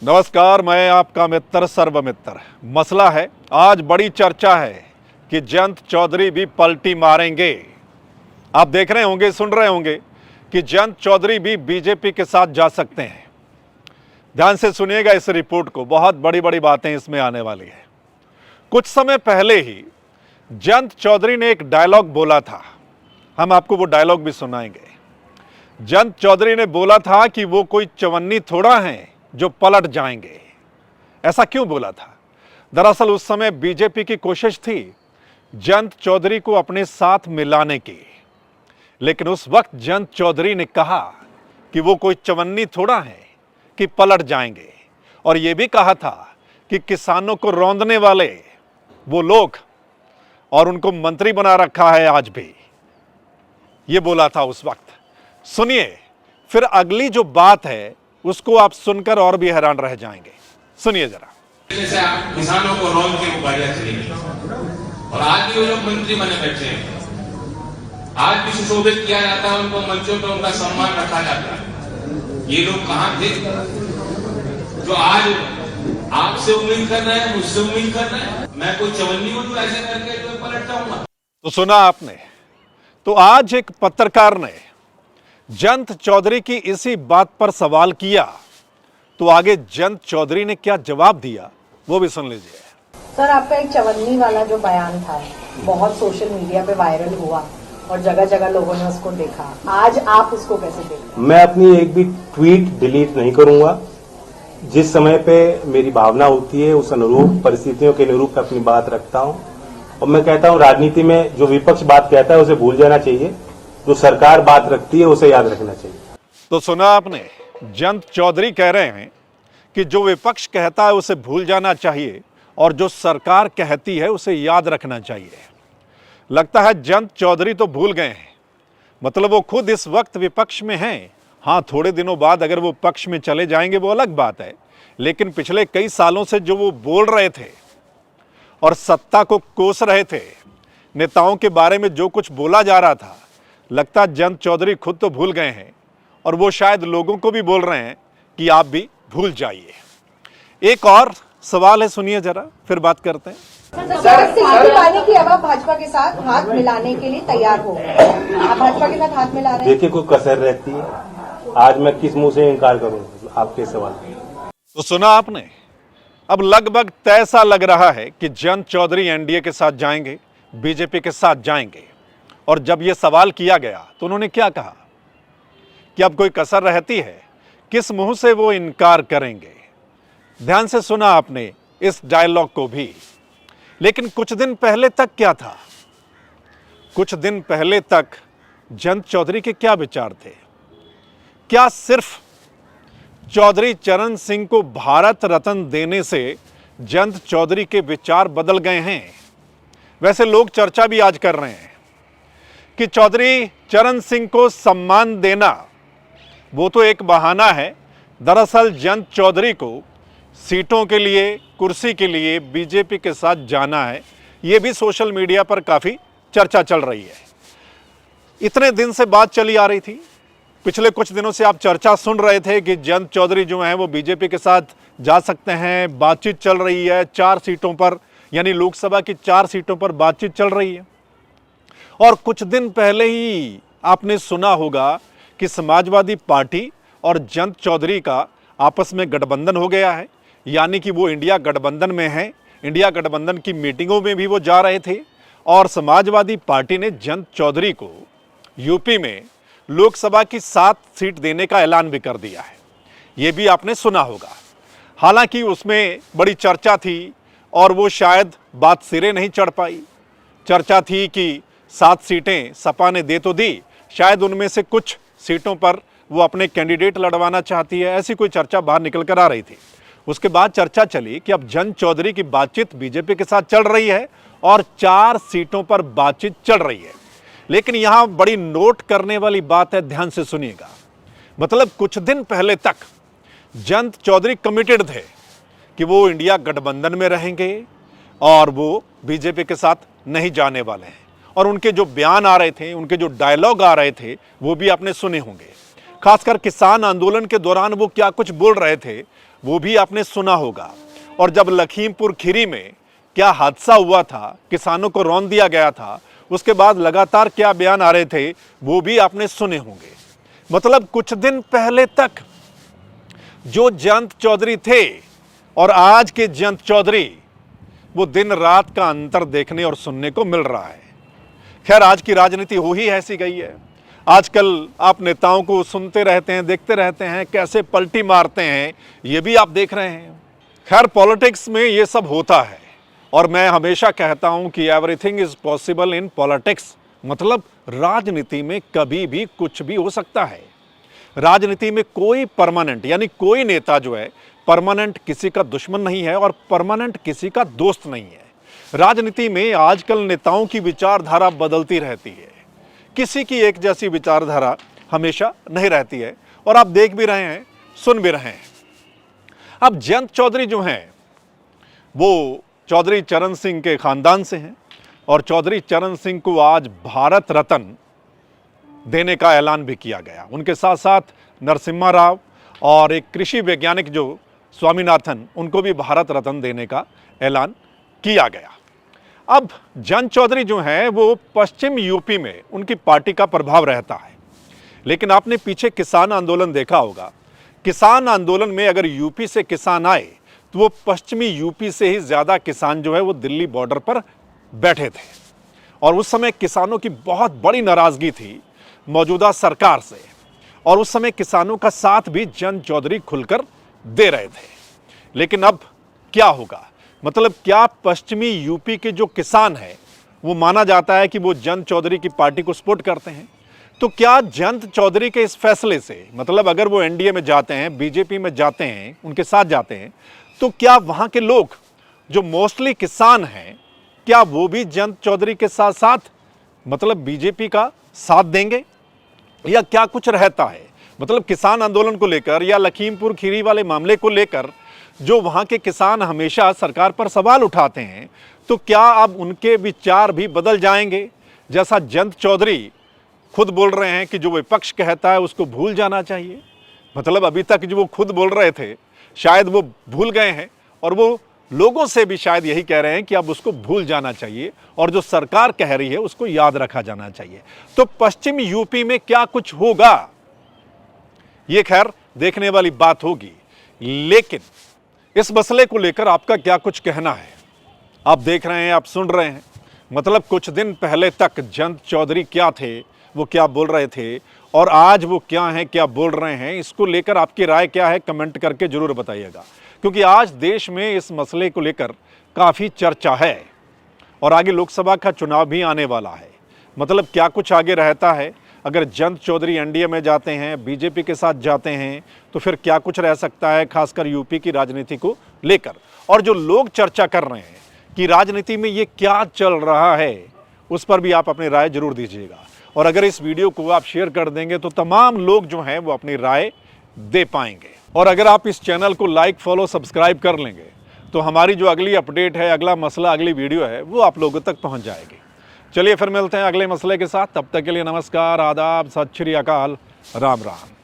नमस्कार, मैं आपका मित्र सर्वमित्र। मसला है, आज बड़ी चर्चा है कि जयंत चौधरी भी पलटी मारेंगे। आप देख रहे होंगे, सुन रहे होंगे कि जयंत चौधरी भी बीजेपी के साथ जा सकते हैं। ध्यान से सुनिएगा इस रिपोर्ट को, बहुत बड़ी बड़ी बातें इसमें आने वाली है। कुछ समय पहले ही जयंत चौधरी ने एक डायलॉग बोला था, हम आपको वो डायलॉग भी सुनाएंगे। जयंत चौधरी ने बोला था कि वो कोई चवन्नी थोड़ा है जो पलट जाएंगे। ऐसा क्यों बोला था? दरअसल उस समय बीजेपी की कोशिश थी जयंत चौधरी को अपने साथ मिलाने की, लेकिन उस वक्त जयंत चौधरी ने कहा कि वो कोई चवन्नी थोड़ा है कि पलट जाएंगे, और यह भी कहा था कि किसानों को रौंदने वाले वो लोग और उनको मंत्री बना रखा है आज भी। ये बोला था उस वक्त। सुनिए, फिर अगली जो बात है उसको आप सुनकर और भी हैरान रह जाएंगे। सुनिए जरा। जैसे आप किसानों को रौंद के गाड़ियां चलेंगे, और आज भी वो लोग मंत्री बने बैठे हैं। आज भी सुशोभित किया जाता है, उनको मंचों पर उनका सम्मान रखा जाता है। ये लोग कहां थे जो आज आपसे उम्मीद कर रहे हैं, मुझसे उम्मीद कर रहे हैं? मैं कोई चवन्नी हूं जो ऐसे करके जो पलट जाऊंगा? तो सुना आपने। तो आज एक पत्रकार ने जयंत चौधरी की इसी बात पर सवाल किया, तो आगे जयंत चौधरी ने क्या जवाब दिया वो भी सुन लीजिए। सर, आपका एक चवन्नी वाला जो बयान था बहुत सोशल मीडिया पे वायरल हुआ और जगह जगह लोगों ने उसको देखा। आज आप उसको कैसे देखते हैं? मैं अपनी एक भी ट्वीट डिलीट नहीं करूंगा। जिस समय पे मेरी भावना होती है उस अनुरूप परिस्थितियों के अनुरूप अपनी बात रखता हूं, और मैं कहता हूं राजनीति में जो विपक्ष बात कहता है उसे भूल जाना चाहिए, जो सरकार बात रखती है उसे याद रखना चाहिए। तो सुना आपने, जयंत चौधरी कह रहे हैं कि जो विपक्ष कहता है उसे भूल जाना चाहिए और जो सरकार कहती है उसे याद रखना चाहिए। लगता है जयंत चौधरी तो भूल गए हैं, मतलब वो खुद इस वक्त विपक्ष में हैं। हाँ, थोड़े दिनों बाद अगर वो पक्ष में चले जाएंगे वो अलग बात है, लेकिन पिछले कई सालों से जो वो बोल रहे थे और सत्ता को कोस रहे थे, नेताओं के बारे में जो कुछ बोला जा रहा था, लगता है जयंत चौधरी खुद तो भूल गए हैं और वो शायद लोगों को भी बोल रहे हैं कि आप भी भूल जाइए। एक और सवाल है, सुनिए जरा, फिर बात करते हैं। की अब आप भाजपा के साथ हाथ मिलाने के लिए तैयार हो, आप भाजपा के साथ हाथ मिला रहे हैं? देखिए, कोई कसर रहती है, आज मैं किस मुंह से इनकार करूंगा आपके सवाल। तो सुना आपने। अब लगभग तय सा लग रहा है कि जयंत चौधरी एनडीए के साथ जाएंगे, बीजेपी के साथ जाएंगे। और जब यह सवाल किया गया तो उन्होंने क्या कहा कि अब कोई कसर रहती है, किस मुंह से वो इनकार करेंगे। ध्यान से सुना आपने इस डायलॉग को भी। लेकिन कुछ दिन पहले तक क्या था? कुछ दिन पहले तक जयंत चौधरी के क्या विचार थे? क्या सिर्फ चौधरी चरण सिंह को भारत रत्न देने से जयंत चौधरी के विचार बदल गए हैं? वैसे लोग चर्चा भी आज कर रहे हैं कि चौधरी चरण सिंह को सम्मान देना वो तो एक बहाना है। दरअसल जयंत चौधरी को सीटों के लिए, कुर्सी के लिए बीजेपी के साथ जाना है। ये भी सोशल मीडिया पर काफ़ी चर्चा चल रही है। इतने दिन से बात चली आ रही थी, पिछले कुछ दिनों से आप चर्चा सुन रहे थे कि जयंत चौधरी जो हैं वो बीजेपी के साथ जा सकते हैं। बातचीत चल रही है 4 सीटों पर, यानी लोकसभा की 4 सीटों पर बातचीत चल रही है। और कुछ दिन पहले ही आपने सुना होगा कि समाजवादी पार्टी और जयंत चौधरी का आपस में गठबंधन हो गया है, यानी कि वो इंडिया गठबंधन में है। इंडिया गठबंधन की मीटिंगों में भी वो जा रहे थे, और समाजवादी पार्टी ने जयंत चौधरी को यूपी में लोकसभा की 7 सीट देने का ऐलान भी कर दिया है। ये भी आपने सुना होगा। हालांकि उसमें बड़ी चर्चा थी और वो शायद बात सिरे नहीं चढ़ पाई। चर्चा थी कि 7 सीटें सपा ने दे तो दी, शायद उनमें से कुछ सीटों पर वो अपने कैंडिडेट लड़वाना चाहती है, ऐसी कोई चर्चा बाहर निकल कर आ रही थी। उसके बाद चर्चा चली कि अब जयंत चौधरी की बातचीत बीजेपी के साथ चल रही है और 4 सीटों पर बातचीत चल रही है। लेकिन यहां बड़ी नोट करने वाली बात है, ध्यान से सुनिएगा। मतलब कुछ दिन पहले तक जयंत चौधरी कमिटेड थे कि वो इंडिया गठबंधन में रहेंगे और वो बीजेपी के साथ नहीं जाने वाले हैं। और उनके जो बयान आ रहे थे, उनके जो डायलॉग आ रहे थे, वो भी आपने सुने होंगे। खासकर किसान आंदोलन के दौरान वो क्या कुछ बोल रहे थे, वो भी आपने सुना होगा। और जब लखीमपुर खीरी में क्या हादसा हुआ था, किसानों को रौंद दिया गया था, उसके बाद लगातार क्या बयान आ रहे थे, वो भी आपने सुने होंगे। मतलब कुछ दिन पहले तक जो जयंत चौधरी थे और आज के जयंत चौधरी, वो दिन रात का अंतर देखने और सुनने को मिल रहा है। खैर, आज की राजनीति हो ही ऐसी गई है। आजकल आप नेताओं को सुनते रहते हैं, देखते रहते हैं, कैसे पलटी मारते हैं, ये भी आप देख रहे हैं। खैर, पॉलिटिक्स में ये सब होता है और मैं हमेशा कहता हूं कि everything is possible in politics. मतलब राजनीति में कभी भी कुछ भी हो सकता है। राजनीति में कोई परमानेंट, यानी कोई नेता जो है परमानेंट किसी का दुश्मन नहीं है और परमानेंट किसी का दोस्त नहीं है। राजनीति में आजकल नेताओं की विचारधारा बदलती रहती है, किसी की एक जैसी विचारधारा हमेशा नहीं रहती है और आप देख भी रहे हैं, सुन भी रहे हैं। अब जयंत चौधरी जो हैं वो चौधरी चरण सिंह के खानदान से हैं और चौधरी चरण सिंह को आज भारत रत्न देने का ऐलान भी किया गया। उनके साथ साथ नरसिम्हा राव और एक कृषि वैज्ञानिक जो स्वामीनाथन, उनको भी भारत रत्न देने का ऐलान किया गया। अब जयंत चौधरी जो हैं वो पश्चिम यूपी में उनकी पार्टी का प्रभाव रहता है, लेकिन आपने पीछे किसान आंदोलन देखा होगा। किसान आंदोलन में अगर यूपी से किसान आए तो वो पश्चिमी यूपी से ही ज़्यादा किसान जो है वो दिल्ली बॉर्डर पर बैठे थे और उस समय किसानों की बहुत बड़ी नाराज़गी थी मौजूदा सरकार से और उस समय किसानों का साथ भी जयंत चौधरी खुलकर दे रहे थे। लेकिन अब क्या होगा? मतलब क्या पश्चिमी यूपी के जो किसान हैं वो माना जाता है कि वो जयंत चौधरी की पार्टी को सपोर्ट करते हैं? तो क्या जयंत चौधरी के इस फैसले से, मतलब अगर वो एनडीए में जाते हैं, बीजेपी में जाते हैं, उनके साथ जाते हैं, तो क्या वहां के लोग जो मोस्टली किसान हैं, क्या वो भी जयंत चौधरी के साथ साथ मतलब बीजेपी का साथ देंगे या क्या कुछ रहता है? मतलब किसान आंदोलन को लेकर या लखीमपुर खीरी वाले मामले को लेकर जो वहां के किसान हमेशा सरकार पर सवाल उठाते हैं, तो क्या अब उनके विचार भी बदल जाएंगे? जैसा जयंत चौधरी खुद बोल रहे हैं कि जो विपक्ष कहता है उसको भूल जाना चाहिए। मतलब अभी तक जो वो खुद बोल रहे थे शायद वो भूल गए हैं और वो लोगों से भी शायद यही कह रहे हैं कि अब उसको भूल जाना चाहिए और जो सरकार कह रही है उसको याद रखा जाना चाहिए। तो पश्चिम यूपी में क्या कुछ होगा, ये खैर देखने वाली बात होगी। लेकिन इस मसले को लेकर आपका क्या कुछ कहना है? आप देख रहे हैं, आप सुन रहे हैं। मतलब कुछ दिन पहले तक जयंत चौधरी क्या थे, वो क्या बोल रहे थे और आज वो क्या हैं, क्या बोल रहे हैं, इसको लेकर आपकी राय क्या है, कमेंट करके जरूर बताइएगा। क्योंकि आज देश में इस मसले को लेकर काफ़ी चर्चा है और आगे लोकसभा का चुनाव भी आने वाला है। मतलब क्या कुछ आगे रहता है? अगर जयंत चौधरी एनडीए में जाते हैं, बीजेपी के साथ जाते हैं, तो फिर क्या कुछ रह सकता है, खासकर यूपी की राजनीति को लेकर। और जो लोग चर्चा कर रहे हैं कि राजनीति में ये क्या चल रहा है, उस पर भी आप अपनी राय जरूर दीजिएगा। और अगर इस वीडियो को आप शेयर कर देंगे तो तमाम लोग जो हैं वो अपनी राय दे पाएंगे। और अगर आप इस चैनल को लाइक, फॉलो, सब्सक्राइब कर लेंगे तो हमारी जो अगली अपडेट है, अगला मसला, अगली वीडियो है, वो आप लोगों तक पहुंच जाएगी। चलिए फिर मिलते हैं अगले मसले के साथ। तब तक के लिए नमस्कार, आदाब, सत श्री अकाल, राम राम।